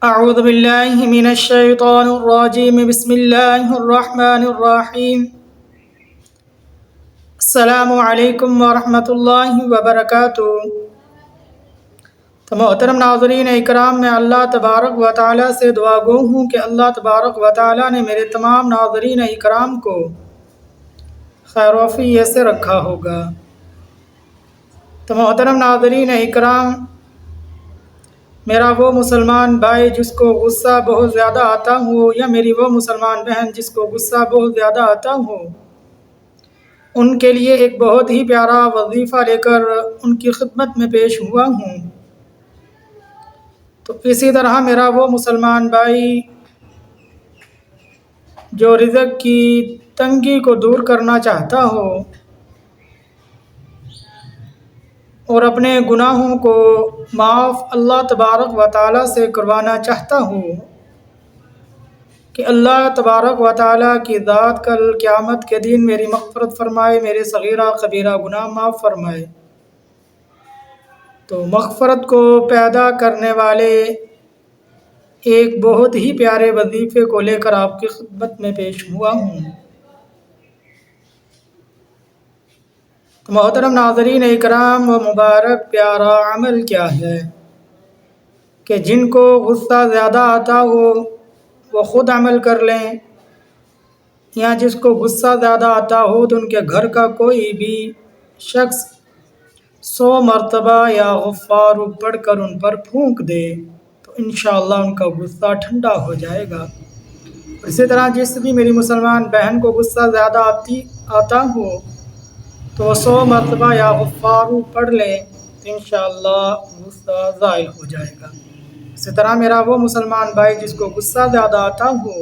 اعوذ باللہ من الشیطان الرجیم بسم اللہ الرحمن الرحیم السلام علیکم ورحمۃ اللہ وبرکاتہ۔ تو محترم ناظرین اکرام، میں اللہ تبارک و تعالیٰ سے دعا گو ہوں کہ اللہ تبارک و تعالیٰ نے میرے تمام ناظرین اکرام کو خیر و عافیت سے رکھا ہوگا۔ تو محترم ناظرین اکرام، میرا وہ مسلمان بھائی جس کو غصہ بہت زیادہ آتا ہو، یا میری وہ مسلمان بہن جس کو غصہ بہت زیادہ آتا ہو، ان کے لیے ایک بہت ہی پیارا وظیفہ لے کر ان کی خدمت میں پیش ہوا ہوں۔ تو اسی طرح میرا وہ مسلمان بھائی جو رزق کی تنگی کو دور کرنا چاہتا ہو اور اپنے گناہوں کو معاف اللہ تبارک و تعالیٰ سے کروانا چاہتا ہوں کہ اللہ تبارک و تعالیٰ کی ذات کل قیامت کے دن میری مغفرت فرمائے، میرے صغیرہ کبیرہ گناہ معاف فرمائے، تو مغفرت کو پیدا کرنے والے ایک بہت ہی پیارے وظیفے کو لے کر آپ کی خدمت میں پیش ہوا ہوں۔ تو محترم ناظرین اکرام، وہ مبارک پیارا عمل کیا ہے کہ جن کو غصہ زیادہ آتا ہو وہ خود عمل کر لیں، یا جس کو غصہ زیادہ آتا ہو تو ان کے گھر کا کوئی بھی شخص 100 مرتبہ یا غفار پڑھ کر ان پر پھونک دے تو انشاءاللہ ان کا غصہ ٹھنڈا ہو جائے گا۔ اسی طرح جس بھی میری مسلمان بہن کو غصہ زیادہ آتا ہو تو وہ 100 مرتبہ یا غفار پڑھ لیں تو انشاءاللہ غصہ زائل ہو جائے گا۔ اسی طرح میرا وہ مسلمان بھائی جس کو غصہ زیادہ آتا ہو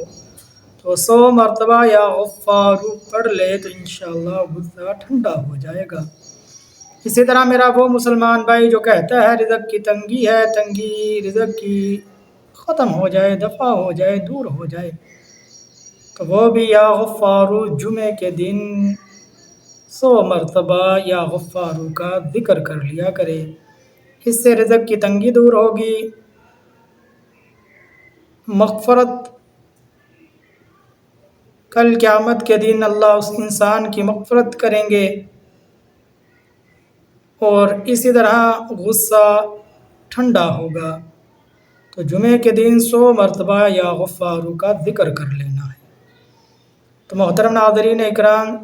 تو 100 مرتبہ یا غفار پڑھ لے تو انشاءاللہ غصہ ٹھنڈا ہو جائے گا۔ اسی طرح میرا وہ مسلمان بھائی جو کہتا ہے رزق کی تنگی ہے، تنگی رزق کی ختم ہو جائے، دفع ہو جائے، دور ہو جائے، تو وہ بھی یا غفار جمعے کے دن 100 مرتبہ یا غفار کا ذکر کر لیا کرے۔ اس سے رزق کی تنگی دور ہوگی، مغفرت کل قیامت کے دن اللہ اس انسان کی مغفرت کریں گے، اور اسی طرح غصہ ٹھنڈا ہوگا۔ تو جمعے کے دن 100 مرتبہ یا غفار کا ذکر کر لینا ہے۔ تو محترم ناظرین اکرام،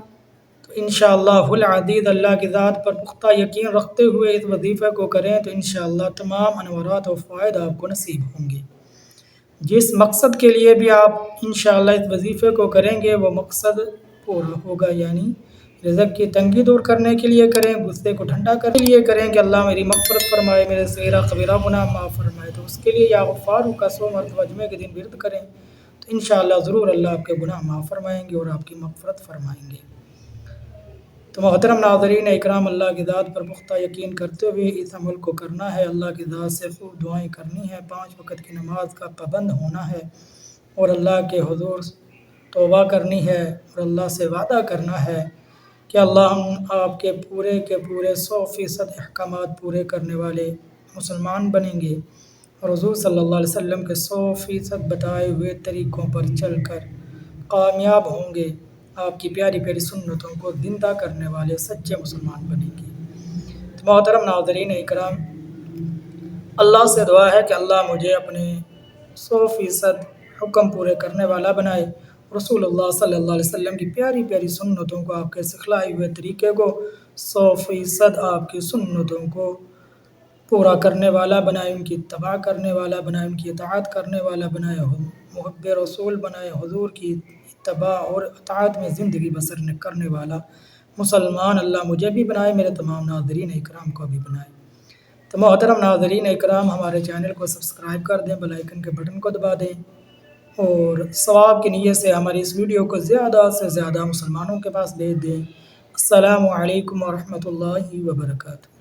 تو انشاءاللہ العزیز اللہ کی ذات پر پختہ یقین رکھتے ہوئے اس وظیفے کو کریں تو انشاءاللہ تمام انوارات و فوائد آپ کو نصیب ہوں گے۔ جس مقصد کے لیے بھی آپ انشاءاللہ اس وظیفے کو کریں گے وہ مقصد پورا ہوگا، یعنی رزق کی تنگی دور کرنے کے لیے کریں، غصے کو ٹھنڈا کرنے کے لیے کریں کہ اللہ میری مغفرت فرمائے، میرے صغیرہ کبیرہ گناہ معاف فرمائے، تو اس کے لیے یا غفار کا 100 مرتبہ جمعے کے دن ورد کریں تو انشاءاللہ ضرور اللہ آپ کے گناہ معاف فرمائیں گے اور آپ کی مغفرت فرمائیں گے۔ تو محترم ناظرین اکرام، اللہ کی ذات پر پختہ یقین کرتے ہوئے اس عمل کو کرنا ہے، اللہ کی ذات سے خوب دعائیں کرنی ہے، 5 وقت کی نماز کا پابند ہونا ہے، اور اللہ کے حضور توبہ کرنی ہے، اور اللہ سے وعدہ کرنا ہے کہ اللہ ہم آپ کے پورے 100% احکامات پورے کرنے والے مسلمان بنیں گے، اور حضور صلی اللہ علیہ وسلم کے 100% بتائے ہوئے طریقوں پر چل کر کامیاب ہوں گے، آپ کی پیاری پیاری سنتوں کو زندہ کرنے والے سچے مسلمان بنیں گے۔ تو محترم ناظرین اکرام، اللہ سے دعا ہے کہ اللہ مجھے اپنے 100% حکم پورے کرنے والا بنائے، رسول اللہ صلی اللہ علیہ وسلم کی پیاری پیاری سنتوں کو، آپ کے سکھلائے ہوئے طریقے کو 100% آپ کی سنتوں کو پورا کرنے والا بنائے، ان کی اتباع کرنے والا بنائے، ان کی اطاعت کرنے والا بنائے، محب رسول بنائے، حضور کی اتباع اور اطاعت میں زندگی بسر کرنے والا مسلمان اللہ مجھے بھی بنائے، میرے تمام ناظرین اکرام کو بھی بنائے۔ تو محترم ناظرین اکرام، ہمارے چینل کو سبسکرائب کر دیں، بیل آئیکن کے بٹن کو دبا دیں، اور ثواب کی نیت سے ہماری اس ویڈیو کو زیادہ سے زیادہ مسلمانوں کے پاس بھیج دیں۔ السلام علیکم ورحمۃ اللہ وبرکاتہ۔